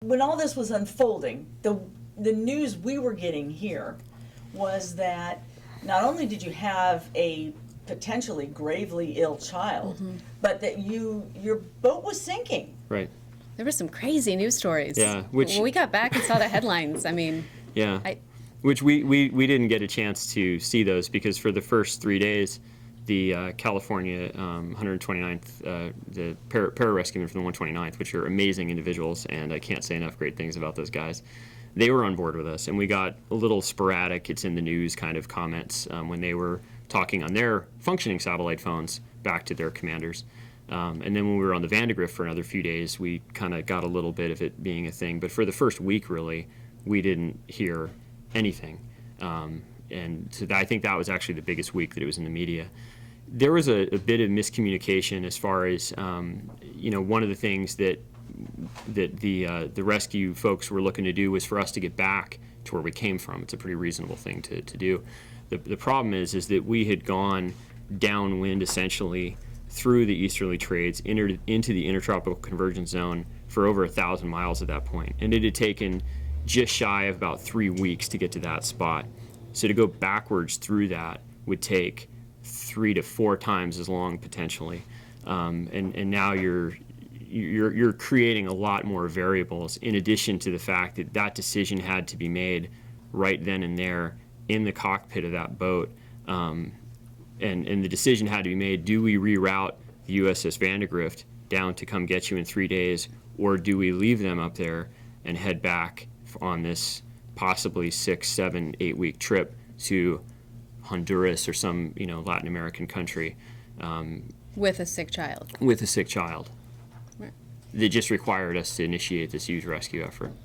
when all this was unfolding, the news we were getting here was that not only did you have a potentially gravely ill child, but that your boat was sinking. Right. There were some crazy news stories. Yeah, when we got back and saw the headlines, I mean, yeah, which we didn't get a chance to see those because for the first 3 days, the California 129th, the pararescuemen from the 129th, which are amazing individuals, and I can't say enough great things about those guys. They were on board with us, and we got a little sporadic, it's in the news kind of comments when they were talking on their functioning satellite phones back to their commanders. And then when we were on the Vandegrift for another few days, we kind of got a little bit of it being a thing. But for the first week, really, we didn't hear anything. And so I think that was actually the biggest week that it was in the media. There was a bit of miscommunication as far as, one of the things that the rescue folks were looking to do was for us to get back to where we came from. It's a pretty reasonable thing to do. The problem is that we had gone downwind essentially through the easterly trades into the intertropical convergence zone for over 1,000 miles at that point. And it had taken just shy of about 3 weeks to get to that spot. So to go backwards through that would take 3 to 4 times as long potentially. And now you're creating a lot more variables in addition to the fact that that decision had to be made right then and there in the cockpit of that boat. And the decision had to be made, do we reroute the USS Vandegrift down to come get you in 3 days, or do we leave them up there and head back on this possibly 6, 7, 8 week trip to Honduras or some Latin American country. with a sick child. With a sick child. Right. That just required us to initiate this huge rescue effort.